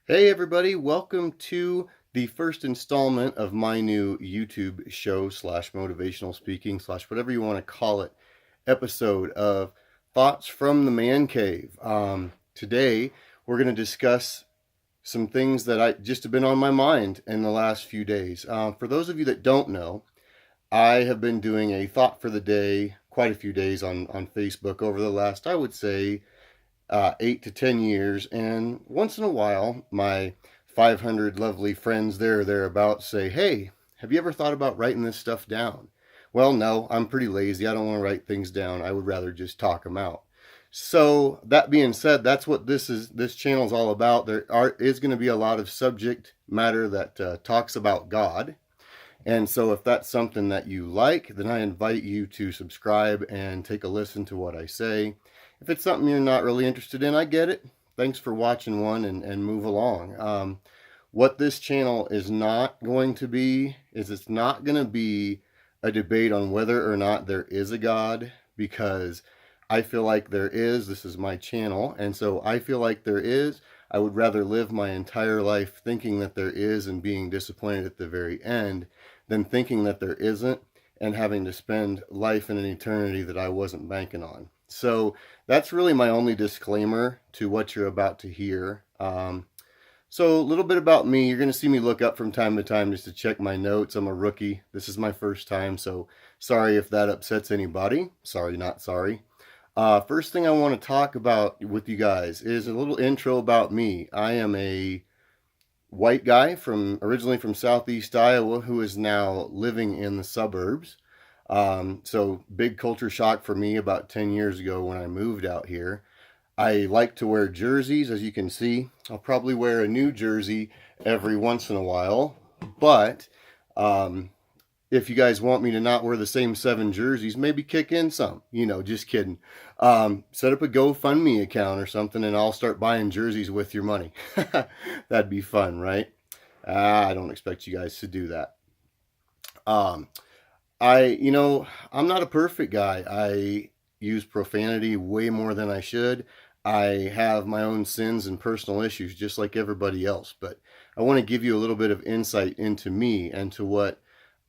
Hey everybody, welcome to the first installment of my new YouTube show slash motivational speaking slash whatever you want to call it episode of Thoughts from the Man Cave. Today we're going to discuss some things that I just have been on my mind in the last few days. For those of you that don't know, I have been doing a thought for the day quite a few days on Facebook over the last, I would say, 8 to 10 years, and once in a while, my 500 lovely friends there or thereabouts say, "Hey, have you ever thought about writing this stuff down?" Well, no, I'm pretty lazy. I don't want to write things down. I would rather just talk them out. So that being said, that's what this channel is all about. Is going to be a lot of subject matter that talks about God. And so if that's something that you like, then I invite you to subscribe and take a listen to what I say. If it's something you're not really interested in, I get it. Thanks for watching one and move along. What this channel is not going to be is it's not going to be a debate on whether or not there is a God, because I feel like there is. This is my channel, and so I feel like there is. I would rather live my entire life thinking that there is and being disappointed at the very end than thinking that there isn't and having to spend life in an eternity that I wasn't banking on. So that's really my only disclaimer to what you're about to hear. So a little bit about me. You're going to see me look up from time to time just to check my notes. I'm a rookie. This is my first time, so sorry if that upsets anybody. Sorry, not sorry. First thing I want to talk about with you guys is a little intro about me. I am a white guy originally from Southeast Iowa who is now living in the suburbs. So big culture shock for me about 10 years ago when I moved out here. I like to wear jerseys, as you can see. I'll probably wear a new jersey every once in a while, but if you guys want me to not wear the same 7 jerseys, maybe kick in some. Just kidding. Set up a GoFundMe account or something, and I'll start buying jerseys with your money. That'd be fun, right? I don't expect you guys to do that. Um, I'm not a perfect guy. I use profanity way more than I should. I have my own sins and personal issues just like everybody else, but I want to give you a little bit of insight into me and to what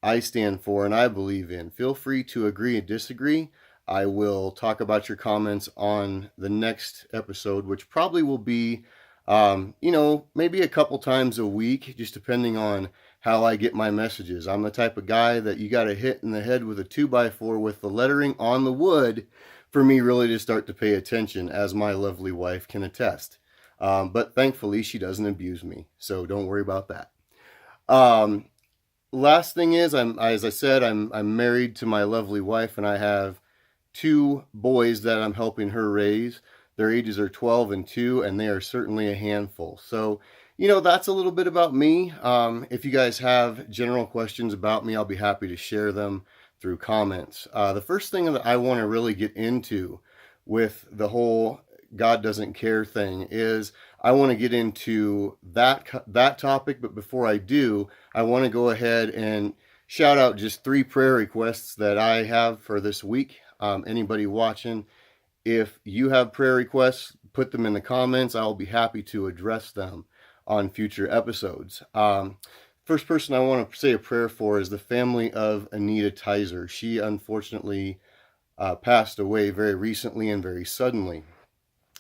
I stand for and I believe in. Feel free to agree and disagree. I will talk about your comments on the next episode, which probably will be, maybe a couple times a week, just depending on how I get my messages. I'm the type of guy that you got to hit in the head with a 2x4 with the lettering on the wood for me really to start to pay attention, as my lovely wife can attest. But thankfully, she doesn't abuse me, so don't worry about that. Last thing is, as I said, I'm married to my lovely wife, and I have 2 boys that I'm helping her raise. Their ages are 12 and 2, and they are certainly a handful. So, that's a little bit about me. If you guys have general questions about me, I'll be happy to share them through comments. The first thing that I want to really get into with the whole God doesn't care thing is I want to get into that topic, but before I do, I want to go ahead and shout out just 3 prayer requests that I have for this week. Anybody watching, if you have prayer requests, put them in the comments. I'll be happy to address them on future episodes. First person I want to say a prayer for is the family of Anita Tizer. She unfortunately passed away very recently and very suddenly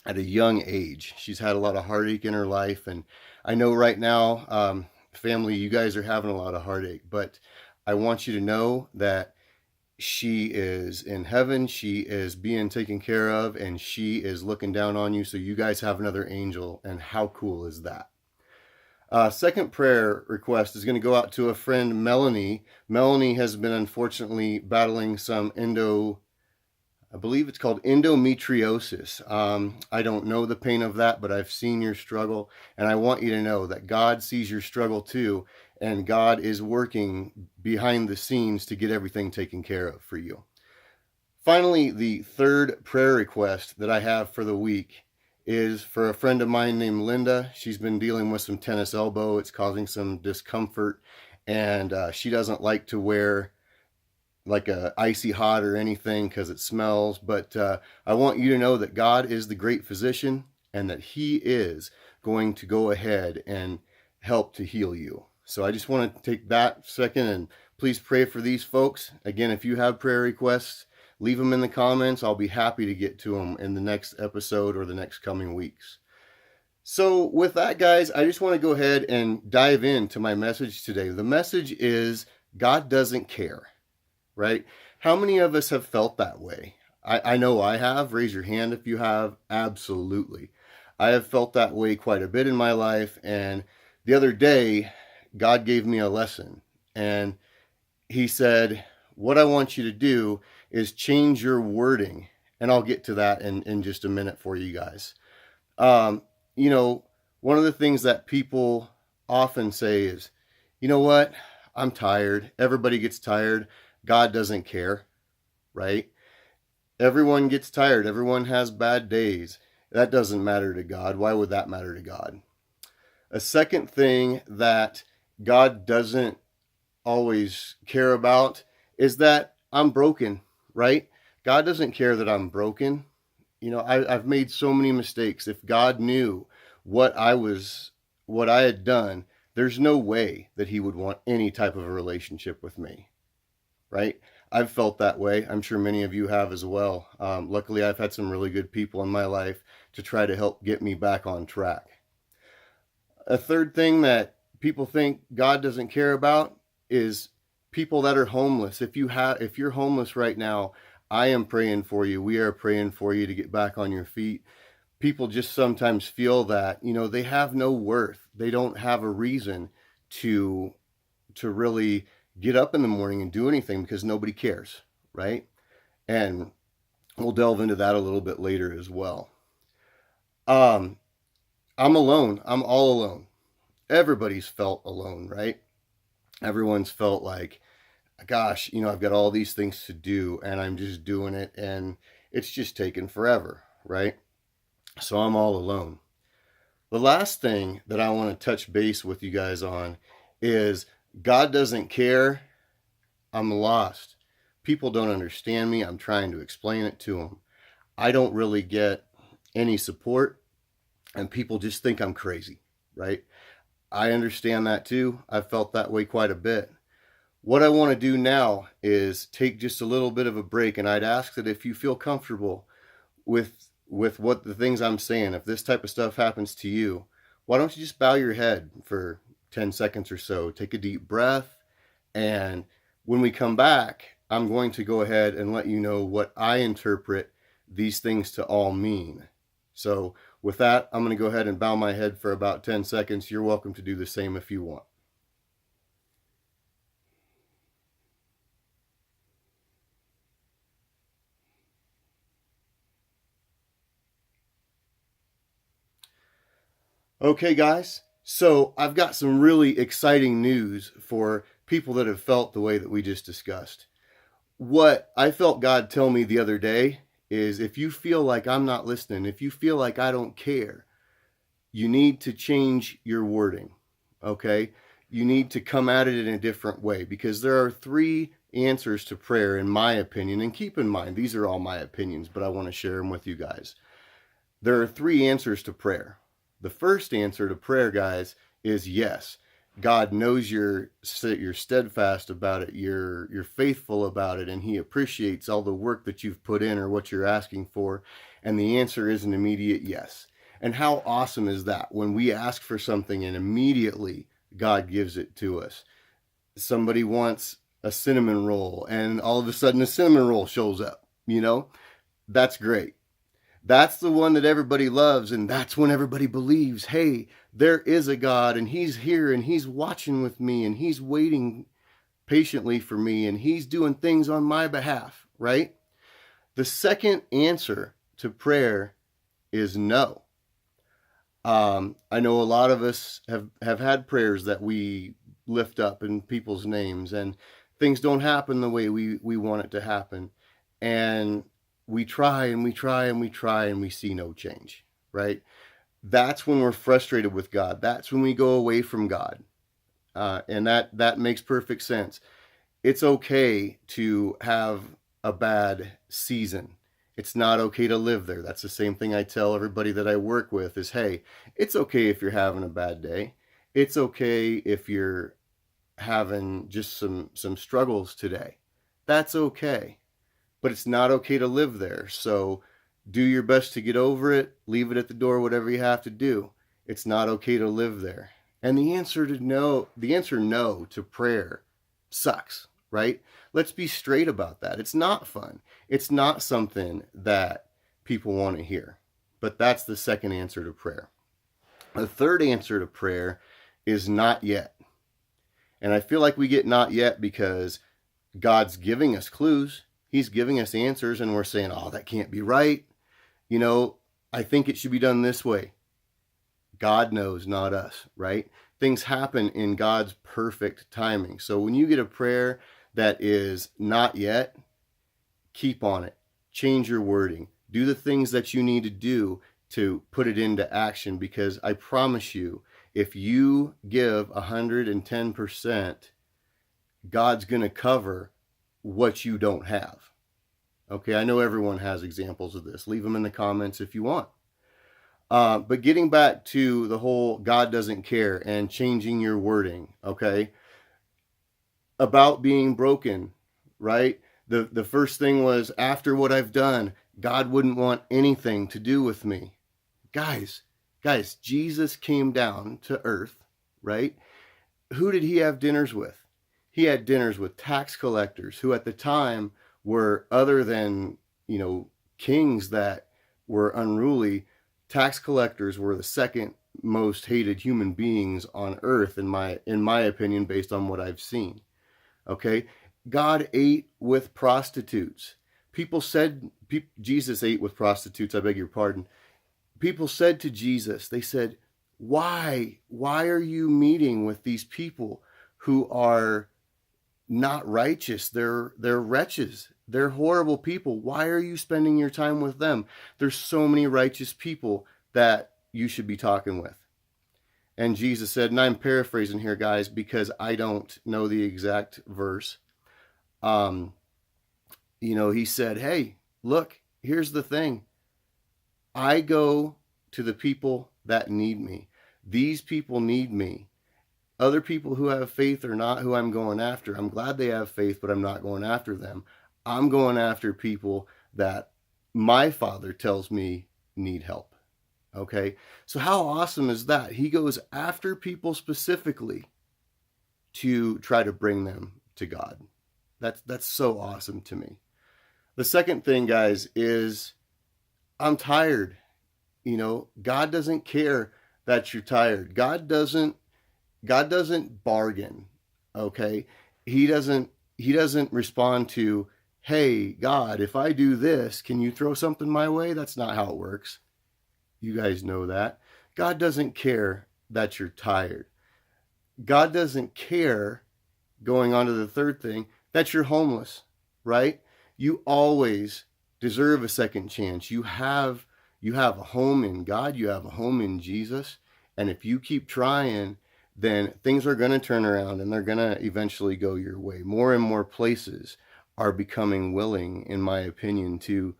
at a young age. She's had a lot of heartache in her life, and I know right now, family, you guys are having a lot of heartache, but I want you to know that she is in heaven, she is being taken care of, and she is looking down on you, so you guys have another angel, and how cool is that? Second prayer request is going to go out to a friend, Melanie. Melanie has been unfortunately battling some I believe it's called endometriosis. I don't know the pain of that, but I've seen your struggle, and I want you to know that God sees your struggle too, and God is working behind the scenes to get everything taken care of for you. Finally, the third prayer request that I have for the week is for a friend of mine named Linda. She's been dealing with some tennis elbow. It's causing some discomfort, and she doesn't like to wear like a icy hot or anything because it smells. But I want you to know that God is the great physician and that He is going to go ahead and help to heal you. So I just want to take that second and please pray for these folks. Again, if you have prayer requests, leave them in the comments. I'll be happy to get to them in the next episode or the next coming weeks. So with that, guys, I just want to go ahead and dive into my message today. The message is God doesn't care, right? How many of us have felt that way? I know I have. Raise your hand if you have. Absolutely. I have felt that way quite a bit in my life. And the other day, God gave me a lesson. And he said, what I want you to do is change your wording. And I'll get to that in just a minute for you guys. You know, one of the things that people often say is, you know what? I'm tired. Everybody gets tired. God doesn't care, right? Everyone gets tired. Everyone has bad days. That doesn't matter to God. Why would that matter to God? A second thing that God doesn't always care about is that I'm broken, right? God doesn't care that I'm broken. You know, I've made so many mistakes. If God knew what I had done, there's no way that he would want any type of a relationship with me, right? I've felt that way. I'm sure many of you have as well. Luckily, I've had some really good people in my life to try to help get me back on track. A third thing that people think God doesn't care about is people that are homeless. If you're homeless right now, I am praying for you. We are praying for you to get back on your feet. People just sometimes feel that, you know, they have no worth. They don't have a reason to really get up in the morning and do anything because nobody cares, right? And we'll delve into that a little bit later as well. I'm alone. I'm all alone. Everybody's felt alone, right? Everyone's felt like, gosh, you know, I've got all these things to do and I'm just doing it and it's just taking forever, right? So I'm all alone. The last thing that I want to touch base with you guys on is God doesn't care. I'm lost. People don't understand me. I'm trying to explain it to them. I don't really get any support and people just think I'm crazy, right? I understand that too. I've felt that way quite a bit. What I want to do now is take just a little bit of a break, and I'd ask that if you feel comfortable with what the things I'm saying, if this type of stuff happens to you, why don't you just bow your head for 10 seconds or so, take a deep breath, and when we come back, I'm going to go ahead and let you know what I interpret these things to all mean. So with that, I'm going to go ahead and bow my head for about 10 seconds. You're welcome to do the same if you want. Okay, guys, so I've got some really exciting news for people that have felt the way that we just discussed. What I felt God tell me the other day is if you feel like I'm not listening, if you feel like I don't care, you need to change your wording, okay? You need to come at it in a different way because there are 3 answers to prayer, in my opinion. And keep in mind, these are all my opinions, but I want to share them with you guys. There are 3 answers to prayer. The first answer to prayer, guys, is yes. God knows you're steadfast about it, you're faithful about it, and he appreciates all the work that you've put in or what you're asking for. And the answer is an immediate yes. And how awesome is that when we ask for something and immediately God gives it to us? Somebody wants a cinnamon roll and all of a sudden a cinnamon roll shows up, you know? That's great. That's the one that everybody loves, and that's when everybody believes, hey, there is a God, and he's here, and he's watching with me, and he's waiting patiently for me, and he's doing things on my behalf, right? The second answer to prayer is no. I know a lot of us have had prayers that we lift up in people's names, and things don't happen the way we want it to happen, and we try and we try and we try and we see no change, right? That's when we're frustrated with God. That's when we go away from God. And that makes perfect sense. It's okay to have a bad season. It's not okay to live there. That's the same thing I tell everybody that I work with is, hey, it's okay if you're having a bad day. It's okay if you're having just some struggles today. That's okay. But it's not okay to live there. So do your best to get over it, leave it at the door, whatever you have to do. It's not okay to live there. And the answer no to prayer sucks, right? Let's be straight about that. It's not fun. It's not something that people want to hear. But that's the second answer to prayer. The third answer to prayer is not yet. And I feel like we get not yet because God's giving us clues. He's giving us answers and we're saying, oh, that can't be right. I think it should be done this way. God knows, not us, right? Things happen in God's perfect timing. So when you get a prayer that is not yet, keep on it. Change your wording. Do the things that you need to do to put it into action, because I promise you, if you give 110%, God's going to cover what you don't have. Okay, I know everyone has examples of this. Leave them in the comments if you want. But getting back to the whole God doesn't care and changing your wording, okay? About being broken, right? The first thing was, after what I've done, God wouldn't want anything to do with me. Guys, Jesus came down to earth, right? Who did he have dinners with? He had dinners with tax collectors who at the time were, other than, kings that were unruly, tax collectors were the second most hated human beings on earth, in my opinion, based on what I've seen. Okay? God ate with prostitutes. Jesus ate with prostitutes, I beg your pardon. People said to Jesus, they said, why are you meeting with these people who are not righteous? They're wretches. They're horrible people. Why are you spending your time with them? There's so many righteous people that you should be talking with. And Jesus said, and I'm paraphrasing here, guys, because I don't know the exact verse. He said, hey, look, here's the thing. I go to the people that need me. These people need me. Other people who have faith are not who I'm going after. I'm glad they have faith, but I'm not going after them. I'm going after people that my Father tells me need help. Okay? So how awesome is that? He goes after people specifically to try to bring them to God. That's so awesome to me. The second thing, guys, is I'm tired. God doesn't care that you're tired. God doesn't bargain. Okay? He doesn't respond to, hey, God, if I do this, can you throw something my way? That's not how it works. You guys know that. God doesn't care that you're tired. God doesn't care, going on to the third thing, that you're homeless, right? You always deserve a second chance. You have a home in God. You have a home in Jesus. And if you keep trying, then things are going to turn around and they're going to eventually go your way. More and more places are becoming willing, in my opinion, to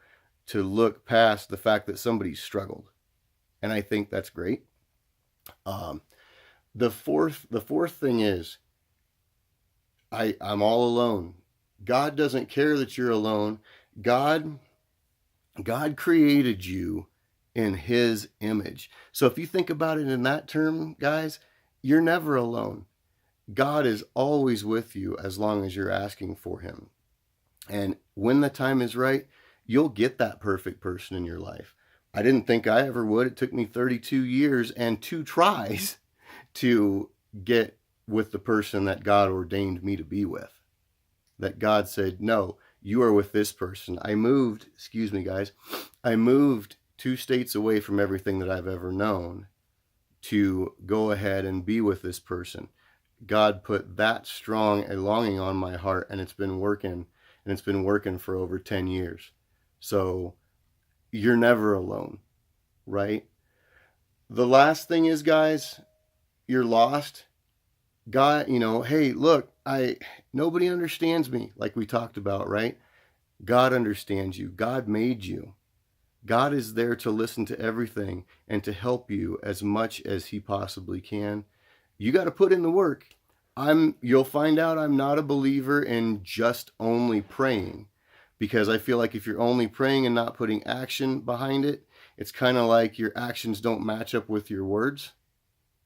look past the fact that somebody struggled. And I think that's great. The fourth thing is, I'm all alone. God doesn't care that you're alone. God created you in his image. So if you think about it in that term, guys, you're never alone. God is always with you as long as you're asking for him. And when the time is right, you'll get that perfect person in your life. I didn't think I ever would. It took me 32 years and 2 tries to get with the person that God ordained me to be with. That God said, no, you are with this person. I moved 2 states away from everything that I've ever known to go ahead and be with this person. God put that strong a longing on my heart, and it's been working, and it's been working for over 10 years. So you're never alone, right? The last thing is, guys, you're lost. God, hey, look, nobody understands me, like we talked about, right? God understands you. God made you. God is there to listen to everything and to help you as much as he possibly can. You got to put in the work. You'll find out I'm not a believer in just only praying, because I feel like if you're only praying and not putting action behind it, it's kind of like your actions don't match up with your words.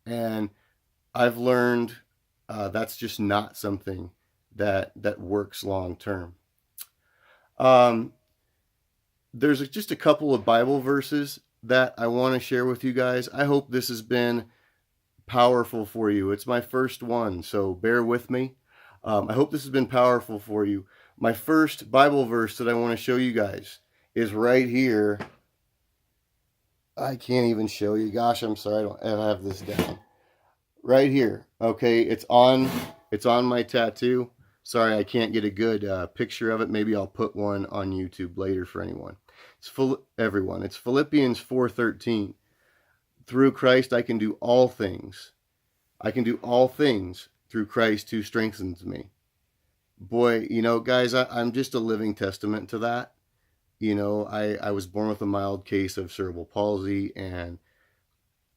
And I've learned that's just not something that works long term. There's just a couple of Bible verses that I want to share with you guys. I hope this has been powerful for you. It's my first one, so bear with me. I hope this has been powerful for you. My first Bible verse that I want to show you guys is right here. I can't even show you. Gosh, I'm sorry, I don't have this down. Right here. Okay, it's on my tattoo. Sorry, I can't get a good picture of it. Maybe I'll put one on YouTube later for anyone. It's everyone. It's Philippians 4:13. Through Christ I can do all things. I can do all things through Christ who strengthens me. Boy, guys, I'm just a living testament to that. I was born with a mild case of cerebral palsy, and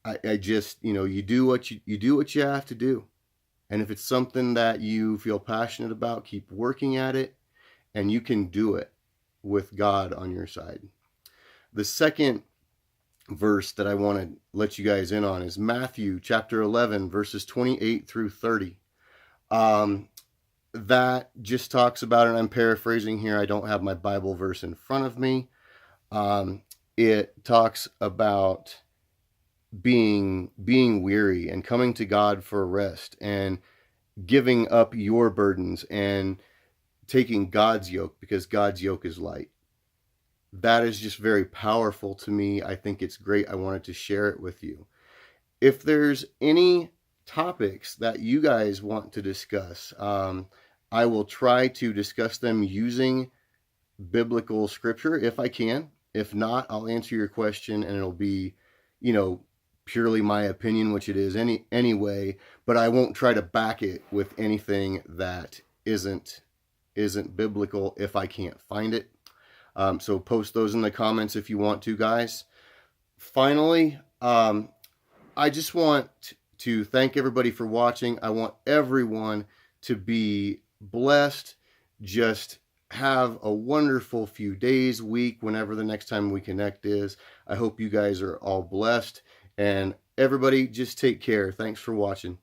I just, you do what you have to do. And if it's something that you feel passionate about, keep working at it, and you can do it with God on your side. The second verse that I want to let you guys in on is Matthew chapter 11, verses 28 through 30. That just talks about, and I'm paraphrasing here, I don't have my Bible verse in front of me. It talks about being weary and coming to God for rest and giving up your burdens and taking God's yoke, because God's yoke is light. That is just very powerful to me. I think it's great. I wanted to share it with you. If there's any topics that you guys want to discuss, I will try to discuss them using biblical scripture if I can. If not, I'll answer your question, and it'll be, purely my opinion, which it is anyway, but I won't try to back it with anything that isn't biblical if I can't find it. So post those in the comments if you want to, guys. Finally, I just want to thank everybody for watching. I want everyone to be blessed. Just have a wonderful few days, week, whenever the next time we connect is. I hope you guys are all blessed. And everybody, just take care. Thanks for watching.